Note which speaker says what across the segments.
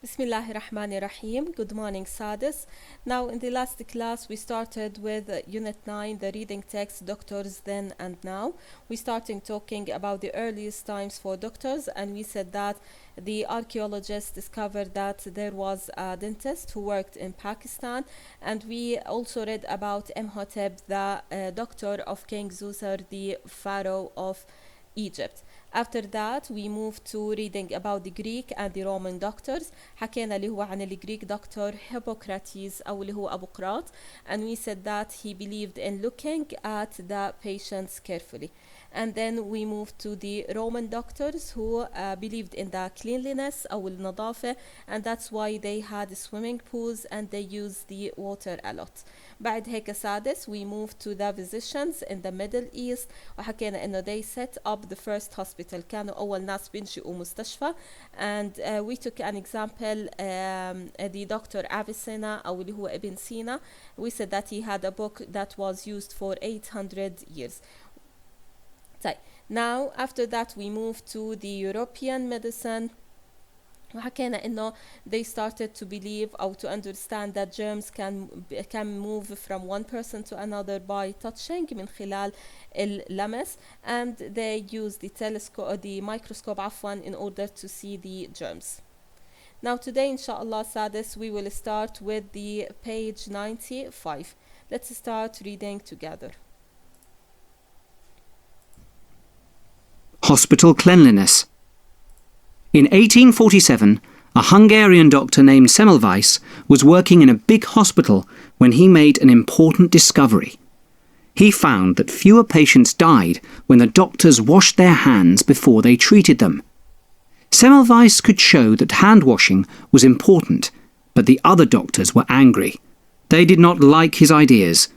Speaker 1: Bismillahir Rahmanir Rahim. Good morning, Sadis. Now, in the last class, we started with Unit 9, the reading text, Doctors Then and Now. We started talking about the earliest times for doctors, and we said that the archaeologists discovered that there was a dentist who worked in Pakistan, and we also read about Imhotep, the doctor of King Zusar, the pharaoh of Egypt. After that we moved to reading about the Greek and the Roman doctors. حكينا اللي هو عن الجريك doctor Hippocrates أو اللي هو أبوقراط, and we said that he believed in looking at the patients carefully. And then we moved to the Roman doctors who believed in the cleanliness أو النظافة, and that's why they had swimming pools and they used the water a lot. بعد هيك سادس we moved to the physicians in the Middle East, وحكينا إنه they set up the first hospital, كانوا أول ناس بينشئوا مستشفى. And we took an example, the Dr. Avicenna أو اللي هو ابن سينا. We said that he had a book that was used for 800 years. طيب, now after that we moved to the European medicine. وحكينا إنه they started to believe or to understand that germs can move from one person to another by touching من خلال اللمس, and they used the microscope in order to see the germs. Now today inshallah Sadis we will start with the page 95. Let's start reading together.
Speaker 2: Hospital cleanliness. In 1847, a Hungarian doctor named Semmelweis was working in a big hospital when he made an important discovery. He found that fewer patients died when the doctors washed their hands before they treated them. Semmelweis could show that hand washing was important, but the other doctors were angry. They did not like his ideas.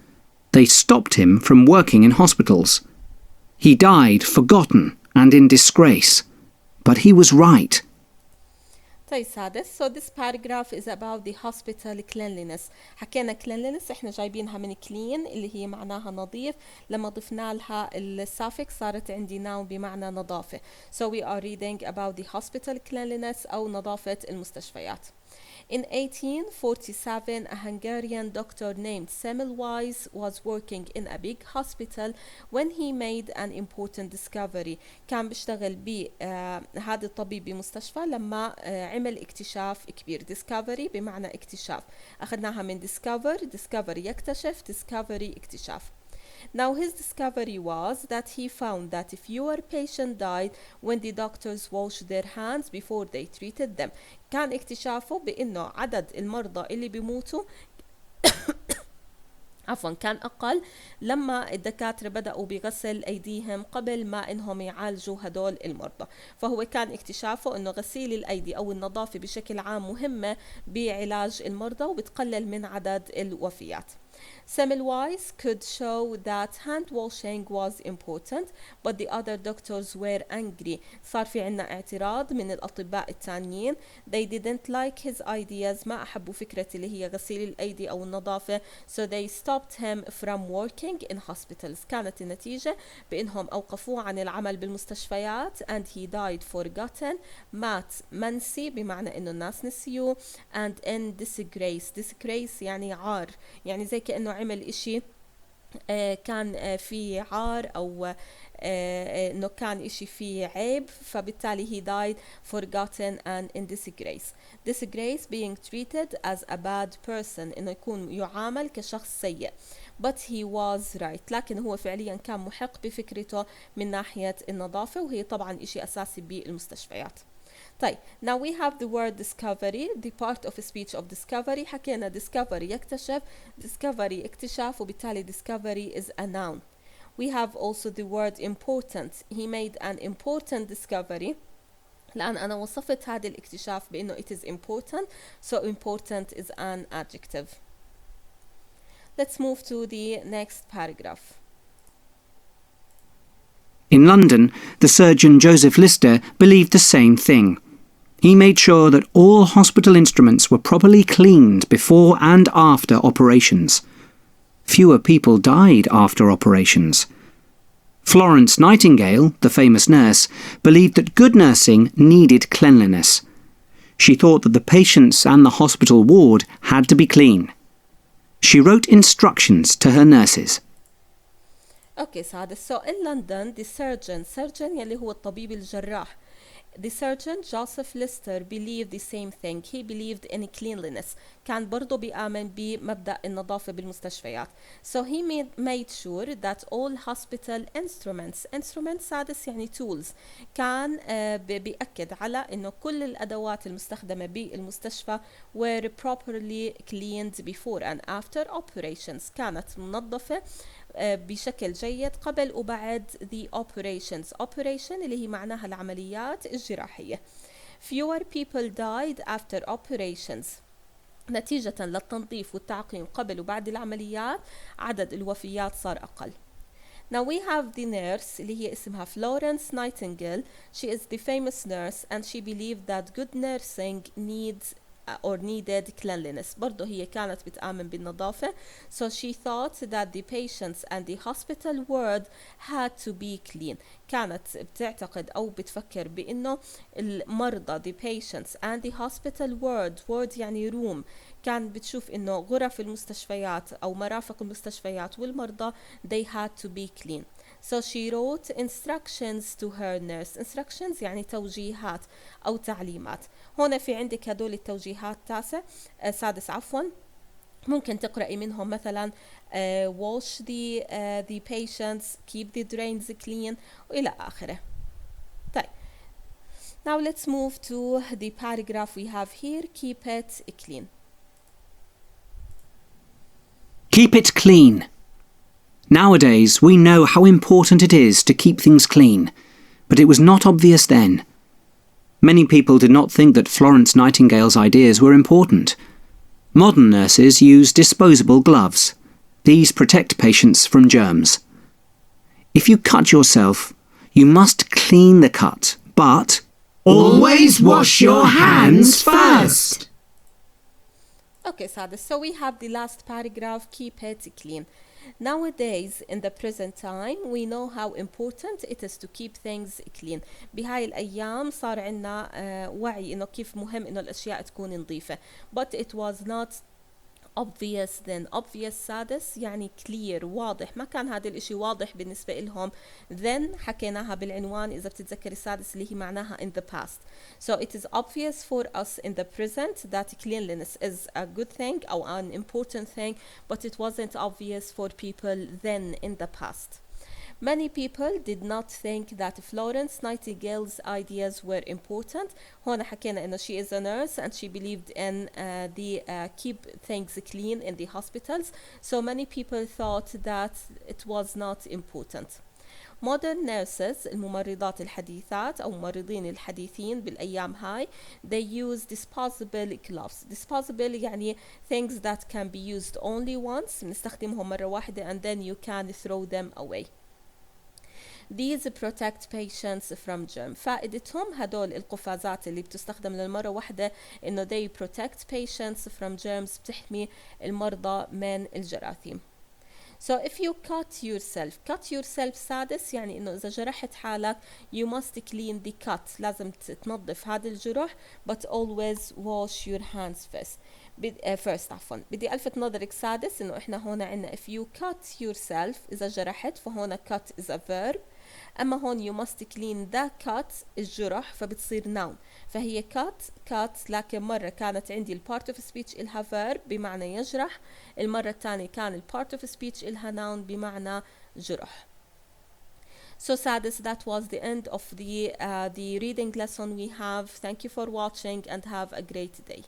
Speaker 2: They stopped him from working in hospitals. He died forgotten and in disgrace. But he was right.
Speaker 1: طيب سادس, so this paragraph is about the hospital cleanliness. حكينا cleanliness احنا جايبينها من clean اللي هي معناها نظيف, لما ضفنا لها السافكس صارت عندي noun بمعنى نظافة. So we are reading about the hospital cleanliness أو نظافة المستشفيات. In 1847, a Hungarian doctor named Semmelweis was working in a big hospital when he made an important discovery. كان بيشتغل هذا الطبيب بمستشفى لما عمل اكتشاف كبير. Discovery بمعنى اكتشاف, أخذناها من discover يكتشف, discovery اكتشاف. Now his discovery was that he found that fewer patients died when the doctors washed their hands before they treated them. كان اكتشافه بأنه عدد المرضى اللي بيموتوا كان أقل لما الدكاترة بدأوا بغسل أيديهم قبل ما إنهم يعالجوا هدول المرضى. فهو كان اكتشافه إنه غسيل الأيدي أو النظافة بشكل عام مهمة بعلاج المرضى وبتقلل من عدد الوفيات. Semmelweis could show that hand washing was important, but the other doctors were angry. صار في عنا اعتراض من الأطباء التانيين. They didn't like his ideas, ما أحبوا فكرة اللي هي غسيل الأيدي أو النظافة. So they stopped him from working in hospitals. كانت النتيجة بأنهم أوقفوه عن العمل بالمستشفيات, and he died forgotten. مات منسي بمعنى إنه الناس نسيوه, and in disgrace. Disgrace يعني عار, يعني زي كأنه عمل إشي كان في عار أو إنه كان إشي فيه عيب, فبالتالي he died forgotten and in disgrace. Disgrace being treated as a bad person, إنه يكون يعامل كشخص سيء. But he was right, لكن هو فعليا كان محق بفكرته من ناحية النظافة, وهي طبعا إشي أساسي بالمستشفيات. طيب, now we have the word discovery, the part of speech of discovery. حكينا discovery يكتشف, discovery اكتشاف, وبالتالي discovery is a noun. We have also the word important. He made an important discovery. لأن أنا وصفت هذا الاكتشاف بأنه it is important, so important is an adjective. Let's move to the next paragraph.
Speaker 2: In London, the surgeon Joseph Lister believed the same thing. He made sure that all hospital instruments were properly cleaned before and after operations. Fewer people died after operations. Florence Nightingale, the famous nurse, believed that good nursing needed cleanliness. She thought that the patients and the hospital ward had to be clean. She wrote instructions to her nurses.
Speaker 1: Okay, سعادة. So in London, the surgeon يلي هو الطبيب الجراح, the surgeon Joseph Lister believed the same thing. He believed in cleanliness. كان برضو بيآمن بمبدأ النظافة بالمستشفيات. So he made sure that all hospital instruments سادس يعني tools, كان بيأكد على إنه كل الأدوات المستخدمة بالمستشفى were properly cleaned before and after operations. كانت منظفة بشكل جيد قبل وبعد the operation اللي هي معناها العمليات الجراحية. Fewer people died after operations. نتيجة للتنظيف والتعقيم قبل وبعد العمليات عدد الوفيات صار أقل. Now we have the nurse اللي هي اسمها Florence Nightingale. She is the famous nurse and she believed that good nursing needed cleanliness. برضو هي كانت بتآمن بالنظافة. So she thought that the patients and the hospital ward had to be clean. كانت بتعتقد أو بتفكر بأنه المرضى the patients and the hospital ward يعني room, كان بتشوف إنه غرف المستشفيات أو مرافق المستشفيات والمرضى they had to be clean. So she wrote instructions to her nurse. Instructions يعني توجيهات أو تعليمات. هنا في عندك هدول التوجيهات سادس عفوا, ممكن تقرأي منهم مثلا wash the patients, keep the drains clean وإلى آخره. طيب, now let's move to the paragraph we have here. Keep it clean.
Speaker 2: Keep it clean. Nowadays, we know how important it is to keep things clean, but it was not obvious then. Many people did not think that Florence Nightingale's ideas were important. Modern nurses use disposable gloves. These protect patients from germs. If you cut yourself, you must clean the cut, but
Speaker 3: always wash your hands first.
Speaker 1: Okay, Sadis, so we have the last paragraph, keep it clean. Nowadays, in the present time, we know how important it is to keep things clean. بهاي الأيام صار عنا وعي إنه كيف مهم إنه الأشياء تكون نظيفة. But it was not obvious then. Obvious سادس يعني clear, واضح. ما كان هذا الاشي واضح بالنسبة لهم then. حكيناها بالعنوان إذا بتتذكر السادس اللي هي معناها in the past. So it is obvious for us in the present that cleanliness is a good thing or an important thing, but it wasn't obvious for people then in the past. Many people did not think that Florence Nightingale's ideas were important. هون حكينا إنه she is a nurse and she believed in the keep things clean in the hospitals. So many people thought that it was not important. Modern nurses, الممرضات الحديثات أو ممرضين الحديثين بالأيام هاي, they use disposable gloves. Disposable يعني things that can be used only once, نستخدمهم مرة واحدة and then you can throw them away. These protect patients from germ. فائدتهم هدول القفازات اللي بتستخدم للمرة واحدة إنه they protect patients from germs, بتحمي المرضى من الجراثيم. So if you cut yourself سادس يعني إنه إذا جرحت حالك you must clean the cut. لازم تنظف هذا الجرح but always wash your hands first عفوا. بدي ألفت نظرك سادس إنه إحنا هنا عنا if you cut yourself إذا جرحت فهنا cut is a verb. أما هون you must clean the cut الجرح فبتصير noun. فهي cut لكن مرة كانت عندي ال part of speech إلها verb بمعنى يجرح. المرة الثانية كان ال part of speech إلها noun بمعنى جرح. So sadis, that was the end of the reading lesson we have. Thank you for watching and have a great day.